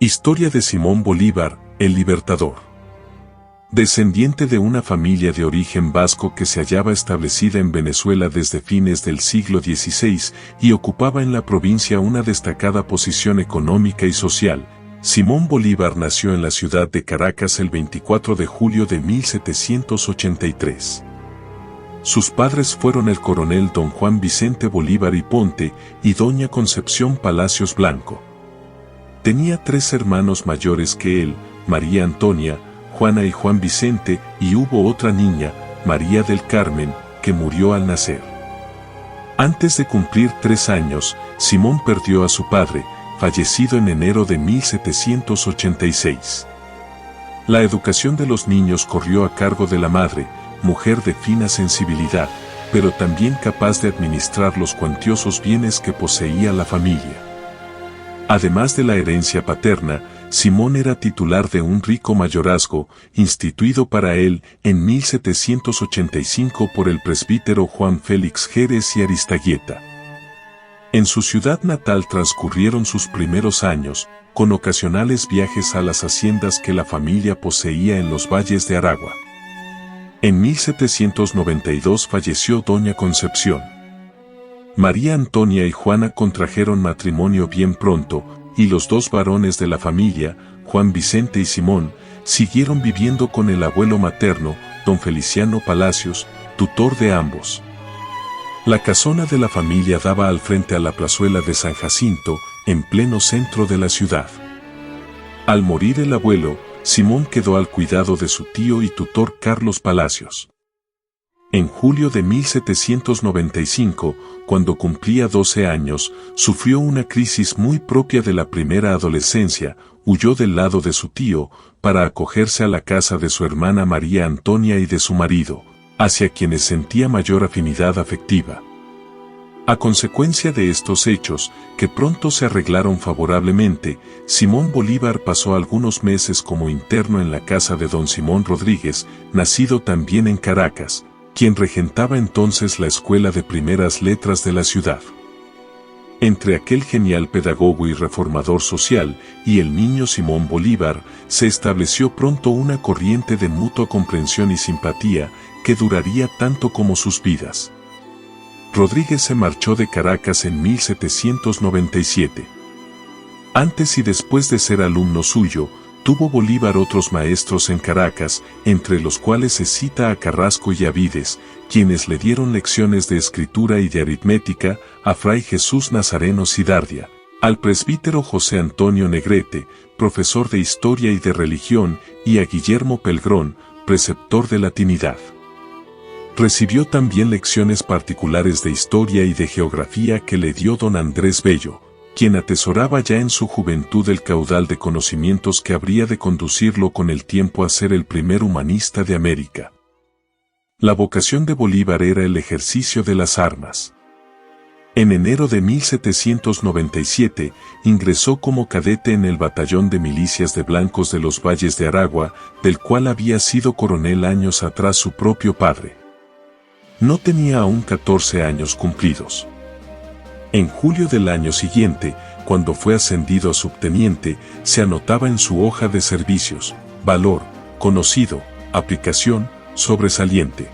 Historia de Simón Bolívar, el Libertador. Descendiente de una familia de origen vasco que se hallaba establecida en Venezuela desde fines del siglo XVI y ocupaba en la provincia una destacada posición económica y social, Simón Bolívar nació en la ciudad de Caracas el 24 de julio de 1783. Sus padres fueron el coronel don Juan Vicente Bolívar y Ponte y doña Concepción Palacios Blanco. Tenía 3 hermanos mayores que él, María Antonia, Juana y Juan Vicente, y hubo otra niña, María del Carmen, que murió al nacer. Antes de cumplir 3 años, Simón perdió a su padre, fallecido en enero de 1786. La educación de los niños corrió a cargo de la madre, mujer de fina sensibilidad, pero también capaz de administrar los cuantiosos bienes que poseía la familia. Además de la herencia paterna, Simón era titular de un rico mayorazgo, instituido para él en 1785 por el presbítero Juan Félix Jerez y Aristaguieta. En su ciudad natal transcurrieron sus primeros años, con ocasionales viajes a las haciendas que la familia poseía en los valles de Aragua. En 1792 falleció doña Concepción. María Antonia y Juana contrajeron matrimonio bien pronto, y los 2 varones de la familia, Juan Vicente y Simón, siguieron viviendo con el abuelo materno, don Feliciano Palacios, tutor de ambos. La casona de la familia daba al frente a la plazuela de San Jacinto, en pleno centro de la ciudad. Al morir el abuelo, Simón quedó al cuidado de su tío y tutor Carlos Palacios. En julio de 1795, cuando cumplía 12 años, sufrió una crisis muy propia de la primera adolescencia, huyó del lado de su tío, para acogerse a la casa de su hermana María Antonia y de su marido, hacia quienes sentía mayor afinidad afectiva. A consecuencia de estos hechos, que pronto se arreglaron favorablemente, Simón Bolívar pasó algunos meses como interno en la casa de don Simón Rodríguez, nacido también en Caracas, quien regentaba entonces la Escuela de Primeras Letras de la ciudad. Entre aquel genial pedagogo y reformador social y el niño Simón Bolívar, se estableció pronto una corriente de mutua comprensión y simpatía que duraría tanto como sus vidas. Rodríguez se marchó de Caracas en 1797. Antes y después de ser alumno suyo, tuvo Bolívar otros maestros en Caracas, entre los cuales se cita a Carrasco y a Vides, quienes le dieron lecciones de escritura y de aritmética, a Fray Jesús Nazareno Cidardia, al presbítero José Antonio Negrete, profesor de Historia y de Religión, y a Guillermo Pelgrón, preceptor de Latinidad. Recibió también lecciones particulares de Historia y de Geografía que le dio don Andrés Bello, quien atesoraba ya en su juventud el caudal de conocimientos que habría de conducirlo con el tiempo a ser el primer humanista de América. La vocación de Bolívar era el ejercicio de las armas. En enero de 1797, ingresó como cadete en el batallón de milicias de blancos de los Valles de Aragua, del cual había sido coronel años atrás su propio padre. No tenía aún 14 años cumplidos. En julio del año siguiente, cuando fue ascendido a subteniente, se anotaba en su hoja de servicios: valor, conocido, aplicación, sobresaliente.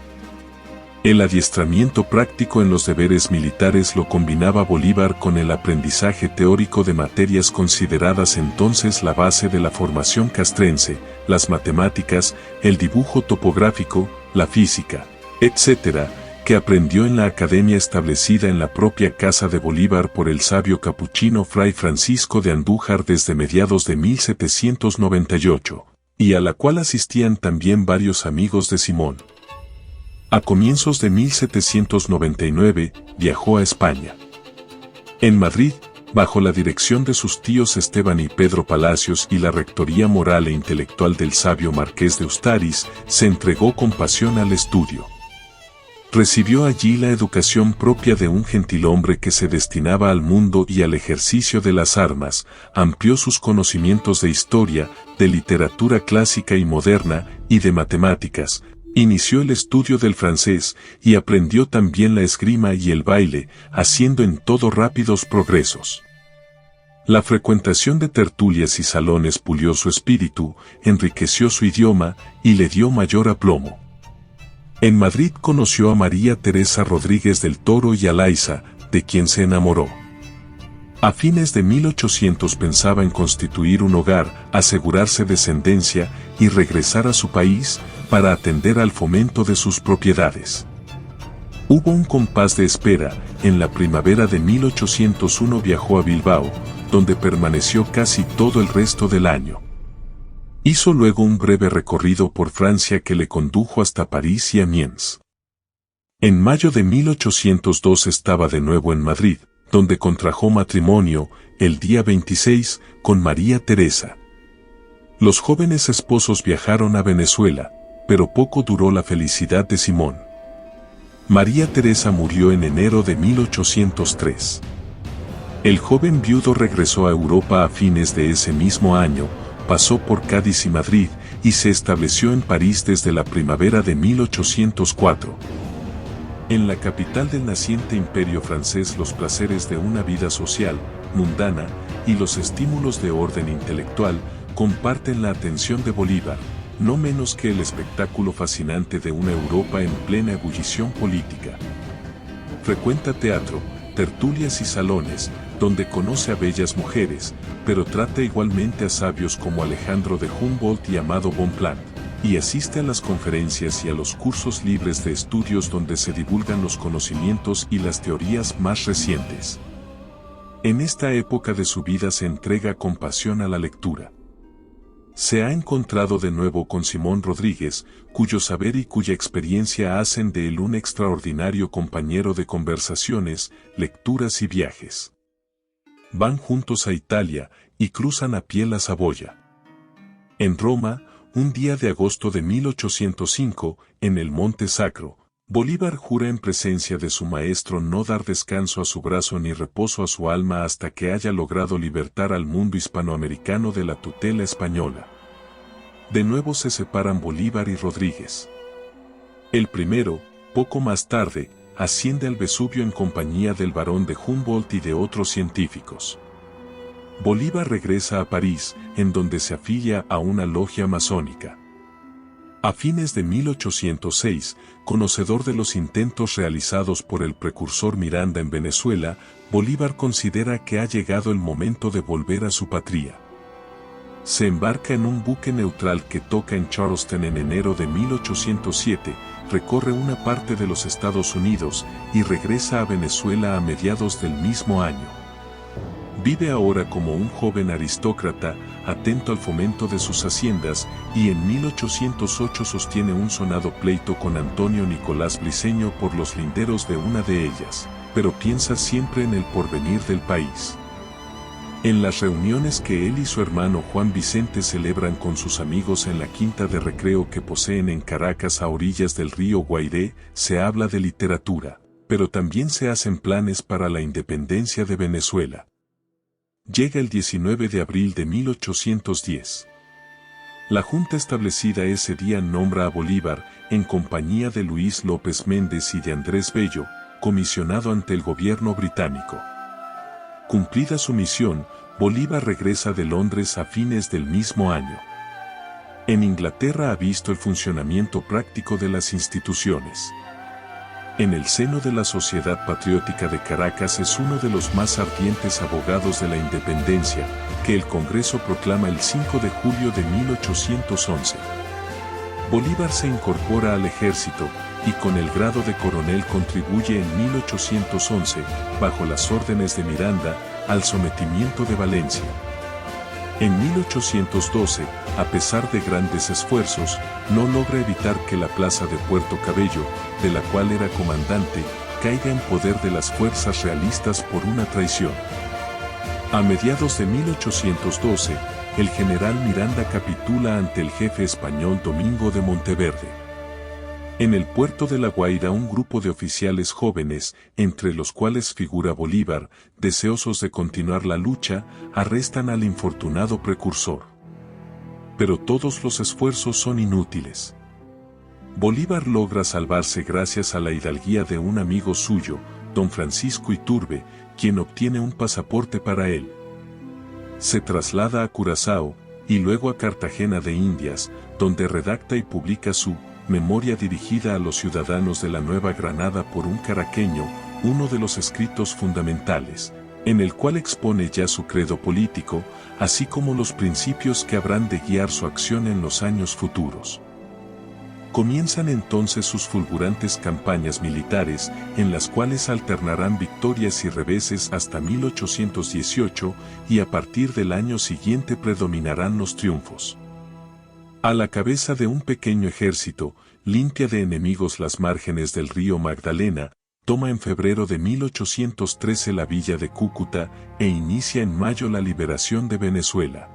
El adiestramiento práctico en los deberes militares lo combinaba Bolívar con el aprendizaje teórico de materias consideradas entonces la base de la formación castrense, las matemáticas, el dibujo topográfico, la física, etc., que aprendió en la academia establecida en la propia casa de Bolívar por el sabio capuchino Fray Francisco de Andújar desde mediados de 1798, y a la cual asistían también varios amigos de Simón. A comienzos de 1799, viajó a España. En Madrid, bajo la dirección de sus tíos Esteban y Pedro Palacios y la rectoría moral e intelectual del sabio Marqués de Ustariz, se entregó con pasión al estudio. Recibió allí la educación propia de un gentilhombre que se destinaba al mundo y al ejercicio de las armas, amplió sus conocimientos de historia, de literatura clásica y moderna, y de matemáticas, inició el estudio del francés, y aprendió también la esgrima y el baile, haciendo en todo rápidos progresos. La frecuentación de tertulias y salones pulió su espíritu, enriqueció su idioma y le dio mayor aplomo. En Madrid conoció a María Teresa Rodríguez del Toro y Alaiza, de quien se enamoró. A fines de 1800 pensaba en constituir un hogar, asegurarse descendencia y regresar a su país para atender al fomento de sus propiedades. Hubo un compás de espera. En la primavera de 1801 viajó a Bilbao, donde permaneció casi todo el resto del año. Hizo luego un breve recorrido por Francia que le condujo hasta París y Amiens. En mayo de 1802 estaba de nuevo en Madrid, donde contrajo matrimonio, el día 26, con María Teresa. Los jóvenes esposos viajaron a Venezuela, pero poco duró la felicidad de Simón. María Teresa murió en enero de 1803. El joven viudo regresó a Europa a fines de ese mismo año, pasó por Cádiz y Madrid y se estableció en París desde la primavera de 1804. En la capital del naciente imperio francés los placeres de una vida social, mundana, y los estímulos de orden intelectual comparten la atención de Bolívar, no menos que el espectáculo fascinante de una Europa en plena ebullición política. Frecuenta teatro, tertulias y salones, donde conoce a bellas mujeres, pero trata igualmente a sabios como Alejandro de Humboldt y Amado Bonpland, y asiste a las conferencias y a los cursos libres de estudios donde se divulgan los conocimientos y las teorías más recientes. En esta época de su vida se entrega con pasión a la lectura. Se ha encontrado de nuevo con Simón Rodríguez, cuyo saber y cuya experiencia hacen de él un extraordinario compañero de conversaciones, lecturas y viajes. Van juntos a Italia y cruzan a pie la Saboya. En Roma, un día de agosto de 1805, en el Monte Sacro, Bolívar jura en presencia de su maestro no dar descanso a su brazo ni reposo a su alma hasta que haya logrado libertar al mundo hispanoamericano de la tutela española. De nuevo se separan Bolívar y Rodríguez. El primero, poco más tarde, asciende al Vesubio en compañía del barón de Humboldt y de otros científicos. Bolívar regresa a París, en donde se afilia a una logia masónica. A fines de 1806, conocedor de los intentos realizados por el precursor Miranda en Venezuela, Bolívar considera que ha llegado el momento de volver a su patria. Se embarca en un buque neutral que toca en Charleston en enero de 1807, recorre una parte de los Estados Unidos y regresa a Venezuela a mediados del mismo año. Vive ahora como un joven aristócrata, atento al fomento de sus haciendas, y en 1808 sostiene un sonado pleito con Antonio Nicolás Briceño por los linderos de una de ellas, pero piensa siempre en el porvenir del país. En las reuniones que él y su hermano Juan Vicente celebran con sus amigos en la quinta de recreo que poseen en Caracas a orillas del río Guairé, se habla de literatura, pero también se hacen planes para la independencia de Venezuela. Llega el 19 de abril de 1810. La junta establecida ese día nombra a Bolívar, en compañía de Luis López Méndez y de Andrés Bello, comisionado ante el gobierno británico. Cumplida su misión, Bolívar regresa de Londres a fines del mismo año. En Inglaterra ha visto el funcionamiento práctico de las instituciones. En el seno de la Sociedad Patriótica de Caracas es uno de los más ardientes abogados de la independencia, que el Congreso proclama el 5 de julio de 1811. Bolívar se incorpora al ejército, y con el grado de coronel contribuye en 1811, bajo las órdenes de Miranda, al sometimiento de Valencia. En 1812, a pesar de grandes esfuerzos, no logra evitar que la plaza de Puerto Cabello, de la cual era comandante, caiga en poder de las fuerzas realistas por una traición. A mediados de 1812, el general Miranda capitula ante el jefe español Domingo de Monteverde. En el puerto de La Guaira un grupo de oficiales jóvenes, entre los cuales figura Bolívar, deseosos de continuar la lucha, arrestan al infortunado precursor. Pero todos los esfuerzos son inútiles. Bolívar logra salvarse gracias a la hidalguía de un amigo suyo, don Francisco Iturbe, quien obtiene un pasaporte para él. Se traslada a Curazao, y luego a Cartagena de Indias, donde redacta y publica su Memoria dirigida a los ciudadanos de la Nueva Granada por un caraqueño, uno de los escritos fundamentales, en el cual expone ya su credo político, así como los principios que habrán de guiar su acción en los años futuros. Comienzan entonces sus fulgurantes campañas militares, en las cuales alternarán victorias y reveses hasta 1818, y a partir del año siguiente predominarán los triunfos. A la cabeza de un pequeño ejército, limpia de enemigos las márgenes del río Magdalena, toma en febrero de 1813 la villa de Cúcuta e inicia en mayo la liberación de Venezuela.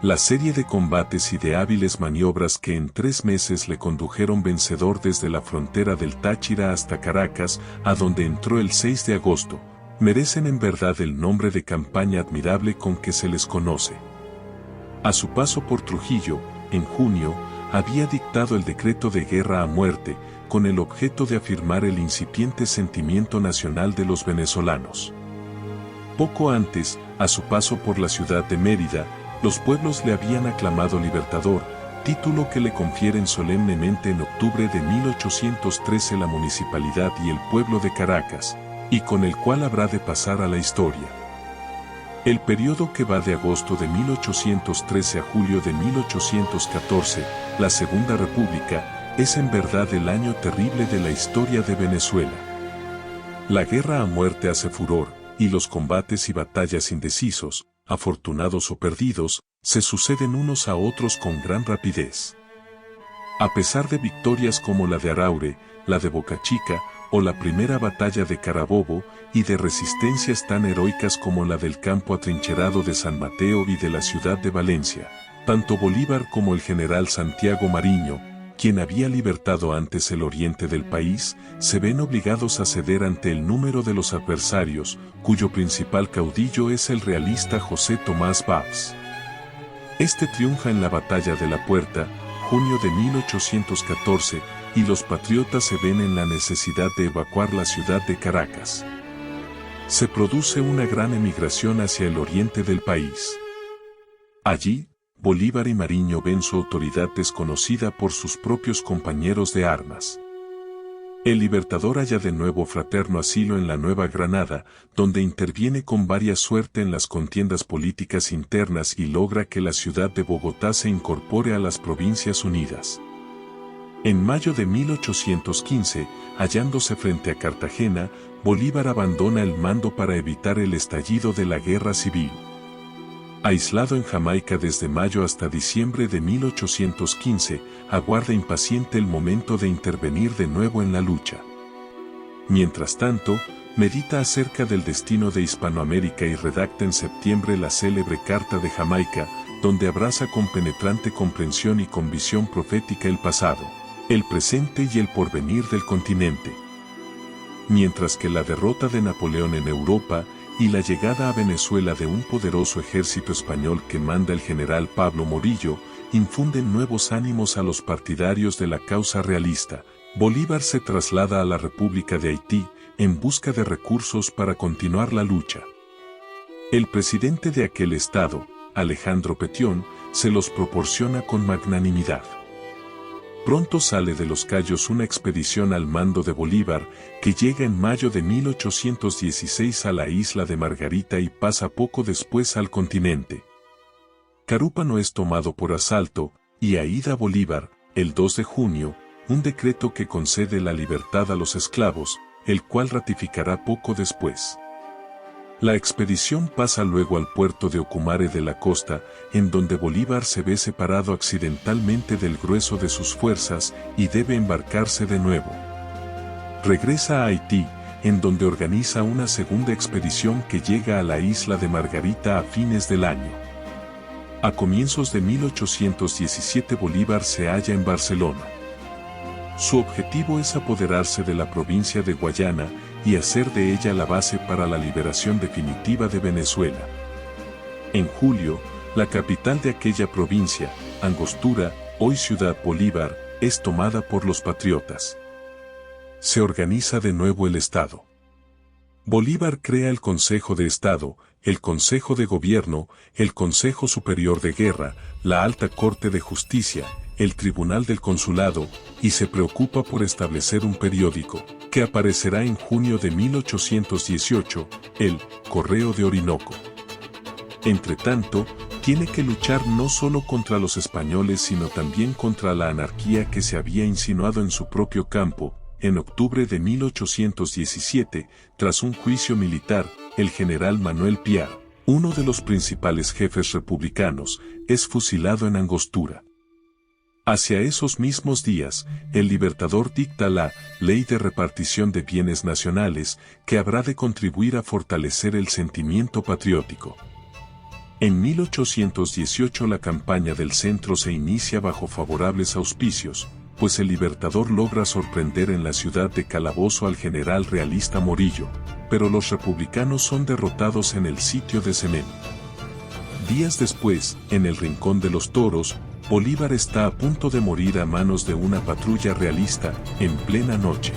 La serie de combates y de hábiles maniobras que en 3 meses le condujeron vencedor desde la frontera del Táchira hasta Caracas, a donde entró el 6 de agosto, merecen en verdad el nombre de campaña admirable con que se les conoce. A su paso por Trujillo, en junio, había dictado el decreto de guerra a muerte, con el objeto de afirmar el incipiente sentimiento nacional de los venezolanos. Poco antes, a su paso por la ciudad de Mérida, los pueblos le habían aclamado libertador, título que le confieren solemnemente en octubre de 1813 la municipalidad y el pueblo de Caracas, y con el cual habrá de pasar a la historia. El periodo que va de agosto de 1813 a julio de 1814, la Segunda República, es en verdad el año terrible de la historia de Venezuela. La guerra a muerte hace furor, y los combates y batallas indecisos, afortunados o perdidos, se suceden unos a otros con gran rapidez. A pesar de victorias como la de Araure, la de Boca Chica, o la primera batalla de Carabobo, y de resistencias tan heroicas como la del campo atrincherado de San Mateo y de la ciudad de Valencia, tanto Bolívar como el general Santiago Mariño, quien había libertado antes el oriente del país, se ven obligados a ceder ante el número de los adversarios, cuyo principal caudillo es el realista José Tomás Báez. Este triunfa en la batalla de la Puerta, junio de 1814, y los patriotas se ven en la necesidad de evacuar la ciudad de Caracas. Se produce una gran emigración hacia el oriente del país. Allí, Bolívar y Mariño ven su autoridad desconocida por sus propios compañeros de armas. El Libertador halla de nuevo fraterno asilo en la Nueva Granada, donde interviene con varia suerte en las contiendas políticas internas y logra que la ciudad de Bogotá se incorpore a las Provincias Unidas. En mayo de 1815, hallándose frente a Cartagena, Bolívar abandona el mando para evitar el estallido de la guerra civil. Aislado en Jamaica desde mayo hasta diciembre de 1815, aguarda impaciente el momento de intervenir de nuevo en la lucha. Mientras tanto, medita acerca del destino de Hispanoamérica y redacta en septiembre la célebre Carta de Jamaica, donde abraza con penetrante comprensión y con visión profética el pasado, el presente y el porvenir del continente. Mientras que la derrota de Napoleón en Europa y la llegada a Venezuela de un poderoso ejército español que manda el general Pablo Morillo, infunden nuevos ánimos a los partidarios de la causa realista, Bolívar se traslada a la República de Haití en busca de recursos para continuar la lucha. El presidente de aquel estado, Alejandro Petión, se los proporciona con magnanimidad. Pronto sale de Los Cayos una expedición al mando de Bolívar, que llega en mayo de 1816 a la isla de Margarita y pasa poco después al continente. Carúpano es tomado por asalto, y ahí da Bolívar, el 2 de junio, un decreto que concede la libertad a los esclavos, el cual ratificará poco después. La expedición pasa luego al puerto de Ocumare de la Costa, en donde Bolívar se ve separado accidentalmente del grueso de sus fuerzas y debe embarcarse de nuevo. Regresa a Haití, en donde organiza una segunda expedición que llega a la isla de Margarita a fines del año. A comienzos de 1817 Bolívar se halla en Barcelona. Su objetivo es apoderarse de la provincia de Guayana y hacer de ella la base para la liberación definitiva de Venezuela. En julio, la capital de aquella provincia, Angostura, hoy Ciudad Bolívar, es tomada por los patriotas. Se organiza de nuevo el Estado. Bolívar crea el Consejo de Estado, el Consejo de Gobierno, el Consejo Superior de Guerra, la Alta Corte de Justicia, el Tribunal del Consulado, y se preocupa por establecer un periódico, que aparecerá en junio de 1818, el Correo de Orinoco. Entretanto, tiene que luchar no solo contra los españoles sino también contra la anarquía que se había insinuado en su propio campo. En octubre de 1817, tras un juicio militar, el general Manuel Piar, uno de los principales jefes republicanos, es fusilado en Angostura. Hacia esos mismos días, el Libertador dicta la Ley de Repartición de Bienes Nacionales, que habrá de contribuir a fortalecer el sentimiento patriótico. En 1818 la campaña del centro se inicia bajo favorables auspicios, pues el Libertador logra sorprender en la ciudad de Calabozo al general realista Morillo, pero los republicanos son derrotados en el sitio de Cemén. Días después, en el Rincón de los Toros, Bolívar está a punto de morir a manos de una patrulla realista, en plena noche.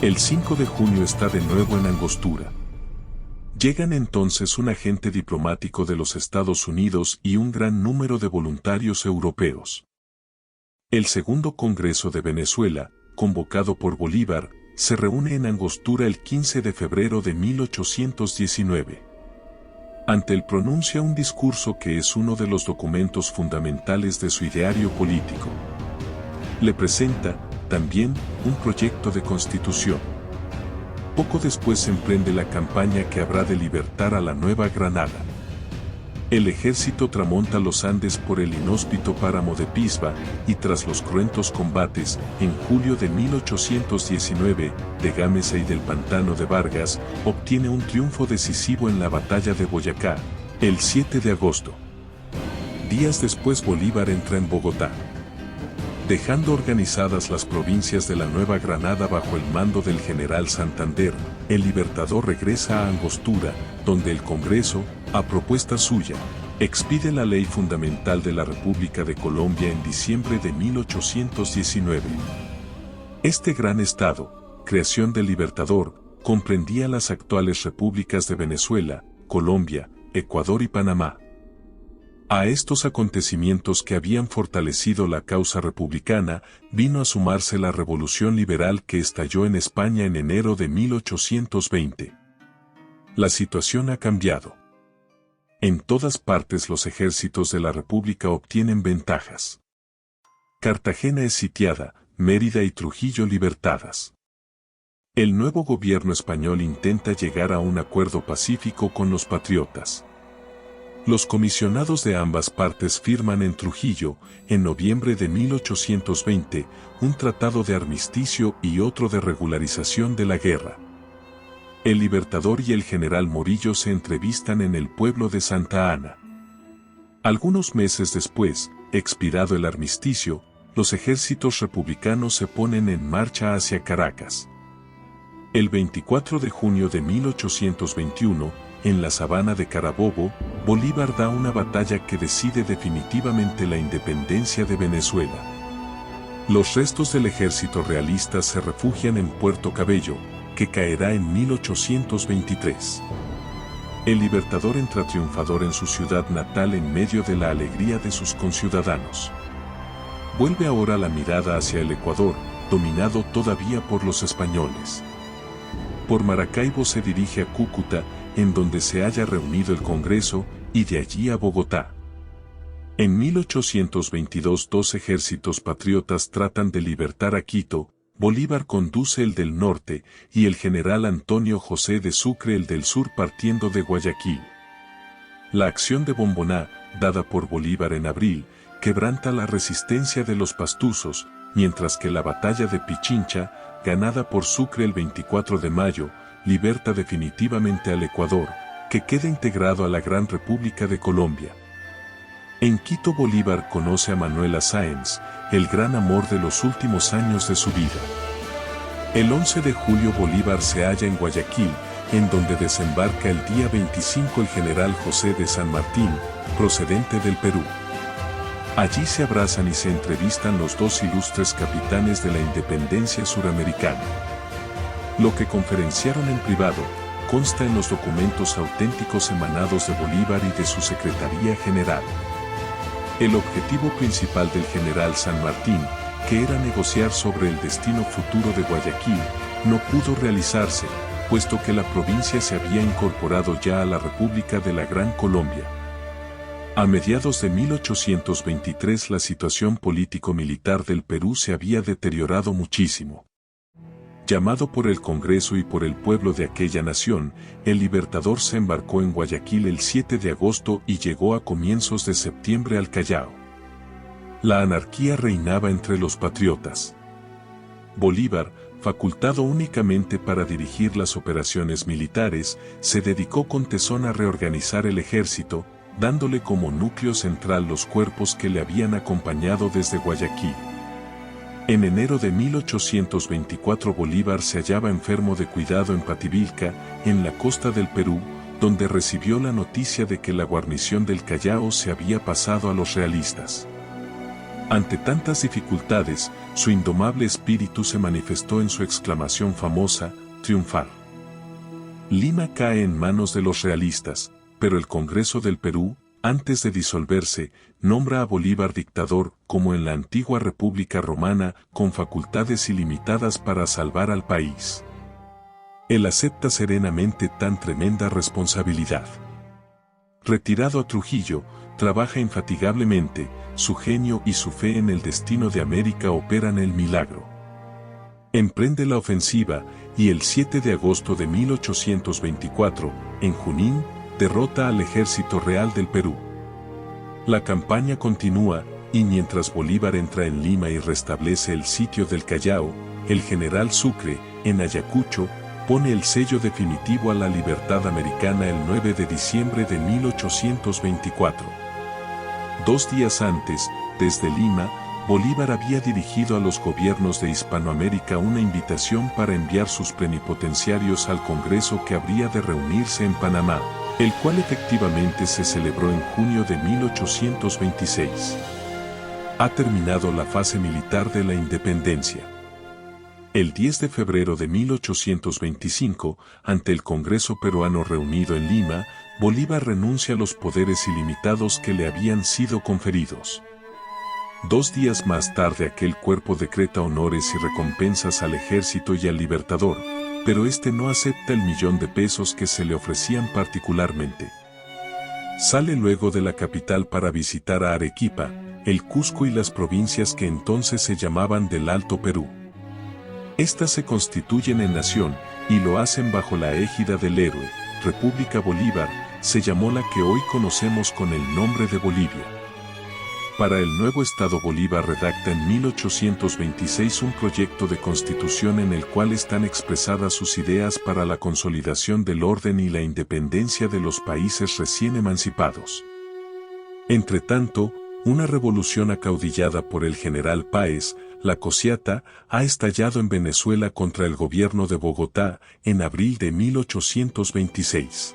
El 5 de junio está de nuevo en Angostura. Llegan entonces un agente diplomático de los Estados Unidos y un gran número de voluntarios europeos. El Segundo Congreso de Venezuela, convocado por Bolívar, se reúne en Angostura el 15 de febrero de 1819. Ante él pronuncia un discurso que es uno de los documentos fundamentales de su ideario político. Le presenta, también, un proyecto de constitución. Poco después se emprende la campaña que habrá de libertar a la Nueva Granada. El ejército tramonta los Andes por el inhóspito páramo de Pisba, y tras los cruentos combates, en julio de 1819, de Gámeza y del Pantano de Vargas, obtiene un triunfo decisivo en la batalla de Boyacá, el 7 de agosto. Días después Bolívar entra en Bogotá. Dejando organizadas las provincias de la Nueva Granada bajo el mando del general Santander, el Libertador regresa a Angostura, donde el Congreso, a propuesta suya, expide la ley fundamental de la República de Colombia en diciembre de 1819. Este gran estado, creación del Libertador, comprendía las actuales repúblicas de Venezuela, Colombia, Ecuador y Panamá. A estos acontecimientos que habían fortalecido la causa republicana, vino a sumarse la revolución liberal que estalló en España en enero de 1820. La situación ha cambiado. En todas partes los ejércitos de la República obtienen ventajas. Cartagena es sitiada, Mérida y Trujillo libertadas. El nuevo gobierno español intenta llegar a un acuerdo pacífico con los patriotas. Los comisionados de ambas partes firman en Trujillo, en noviembre de 1820, un tratado de armisticio y otro de regularización de la guerra. El Libertador y el general Morillo se entrevistan en el pueblo de Santa Ana. Algunos meses después, expirado el armisticio, los ejércitos republicanos se ponen en marcha hacia Caracas. El 24 de junio de 1821, en la sabana de Carabobo, Bolívar da una batalla que decide definitivamente la independencia de Venezuela. Los restos del ejército realista se refugian en Puerto Cabello, que caerá en 1823. El Libertador entra triunfador en su ciudad natal en medio de la alegría de sus conciudadanos. Vuelve ahora la mirada hacia el Ecuador, dominado todavía por los españoles. Por Maracaibo se dirige a Cúcuta, en donde se haya reunido el Congreso, y de allí a Bogotá. En 1822 dos ejércitos patriotas tratan de libertar a Quito, Bolívar conduce el del norte, y el general Antonio José de Sucre el del sur partiendo de Guayaquil. La acción de Bomboná, dada por Bolívar en abril, quebranta la resistencia de los pastusos, mientras que la batalla de Pichincha, ganada por Sucre el 24 de mayo, liberta definitivamente al Ecuador, que queda integrado a la Gran República de Colombia. En Quito Bolívar conoce a Manuela Sáenz, el gran amor de los últimos años de su vida. El 11 de julio Bolívar se halla en Guayaquil, en donde desembarca el día 25 el general José de San Martín, procedente del Perú. Allí se abrazan y se entrevistan los dos ilustres capitanes de la independencia suramericana. Lo que conferenciaron en privado, consta en los documentos auténticos emanados de Bolívar y de su Secretaría General. El objetivo principal del general San Martín, que era negociar sobre el destino futuro de Guayaquil, no pudo realizarse, puesto que la provincia se había incorporado ya a la República de la Gran Colombia. A mediados de 1823 la situación político-militar del Perú se había deteriorado muchísimo. Llamado por el Congreso y por el pueblo de aquella nación, el Libertador se embarcó en Guayaquil el 7 de agosto y llegó a comienzos de septiembre al Callao. La anarquía reinaba entre los patriotas. Bolívar, facultado únicamente para dirigir las operaciones militares, se dedicó con tesón a reorganizar el ejército, dándole como núcleo central los cuerpos que le habían acompañado desde Guayaquil. En enero de 1824 Bolívar se hallaba enfermo de cuidado en Pativilca, en la costa del Perú, donde recibió la noticia de que la guarnición del Callao se había pasado a los realistas. Ante tantas dificultades, su indomable espíritu se manifestó en su exclamación famosa, triunfar. Lima cae en manos de los realistas, pero el Congreso del Perú, antes de disolverse, nombra a Bolívar dictador, como en la antigua República Romana, con facultades ilimitadas para salvar al país. Él acepta serenamente tan tremenda responsabilidad. Retirado a Trujillo, trabaja infatigablemente, su genio y su fe en el destino de América operan el milagro. Emprende la ofensiva, y el 7 de agosto de 1824, en Junín, derrota al ejército real del Perú. La campaña continúa, y mientras Bolívar entra en Lima y restablece el sitio del Callao, el general Sucre, en Ayacucho, pone el sello definitivo a la libertad americana el 9 de diciembre de 1824. 2 días antes, desde Lima, Bolívar había dirigido a los gobiernos de Hispanoamérica una invitación para enviar sus plenipotenciarios al Congreso que habría de reunirse en Panamá, el cual efectivamente se celebró en junio de 1826. Ha terminado la fase militar de la independencia. El 10 de febrero de 1825, ante el Congreso peruano reunido en Lima, Bolívar renuncia a los poderes ilimitados que le habían sido conferidos. 2 días más tarde aquel cuerpo decreta honores y recompensas al ejército y al Libertador, pero este no acepta el $1.000.000 que se le ofrecían particularmente. Sale luego de la capital para visitar a Arequipa, el Cusco y las provincias que entonces se llamaban del Alto Perú. Estas se constituyen en nación, y lo hacen bajo la égida del héroe, República Bolívar, se llamó la que hoy conocemos con el nombre de Bolivia. Para el nuevo Estado Bolívar redacta en 1826 un proyecto de constitución en el cual están expresadas sus ideas para la consolidación del orden y la independencia de los países recién emancipados. Entretanto, una revolución acaudillada por el general Páez, la Cociata, ha estallado en Venezuela contra el gobierno de Bogotá en abril de 1826.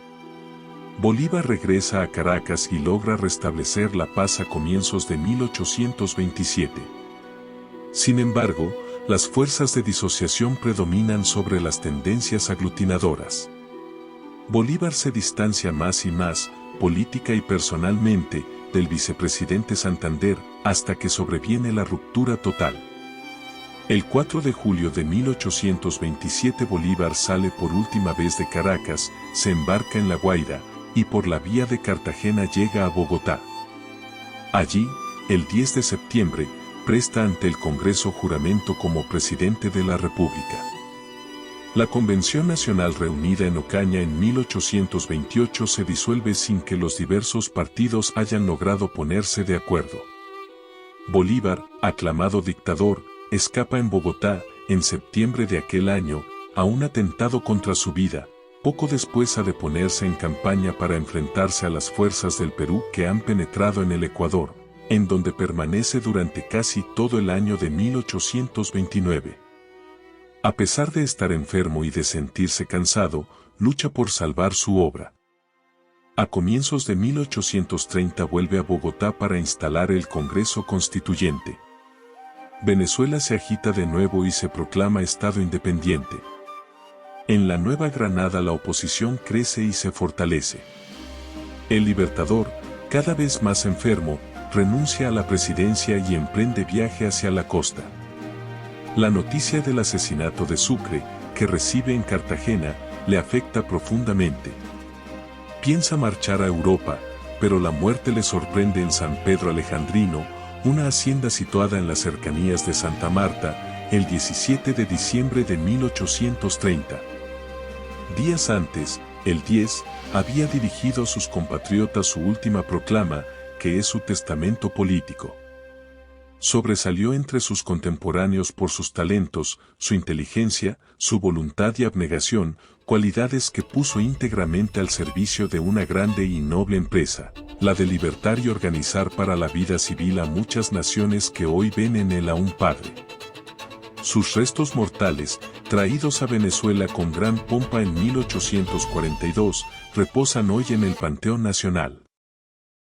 Bolívar regresa a Caracas y logra restablecer la paz a comienzos de 1827. Sin embargo, las fuerzas de disociación predominan sobre las tendencias aglutinadoras. Bolívar se distancia más y más, política y personalmente, del vicepresidente Santander, hasta que sobreviene la ruptura total. El 4 de julio de 1827 Bolívar sale por última vez de Caracas, se embarca en La Guaira, y por la vía de Cartagena llega a Bogotá. Allí, el 10 de septiembre, presta ante el Congreso juramento como presidente de la República. La Convención Nacional reunida en Ocaña en 1828 se disuelve sin que los diversos partidos hayan logrado ponerse de acuerdo. Bolívar, aclamado dictador, escapa en Bogotá, en septiembre de aquel año, a un atentado contra su vida. Poco después ha de ponerse en campaña para enfrentarse a las fuerzas del Perú que han penetrado en el Ecuador, en donde permanece durante casi todo el año de 1829. A pesar de estar enfermo y de sentirse cansado, lucha por salvar su obra. A comienzos de 1830 vuelve a Bogotá para instalar el Congreso Constituyente. Venezuela se agita de nuevo y se proclama Estado independiente. En la Nueva Granada la oposición crece y se fortalece. El Libertador, cada vez más enfermo, renuncia a la presidencia y emprende viaje hacia la costa. La noticia del asesinato de Sucre, que recibe en Cartagena, le afecta profundamente. Piensa marchar a Europa, pero la muerte le sorprende en San Pedro Alejandrino, una hacienda situada en las cercanías de Santa Marta, el 17 de diciembre de 1830. Días antes, el 10, había dirigido a sus compatriotas su última proclama, que es su testamento político. Sobresalió entre sus contemporáneos por sus talentos, su inteligencia, su voluntad y abnegación, cualidades que puso íntegramente al servicio de una grande y noble empresa, la de libertar y organizar para la vida civil a muchas naciones que hoy ven en él a un padre. Sus restos mortales, traídos a Venezuela con gran pompa en 1842, reposan hoy en el Panteón Nacional.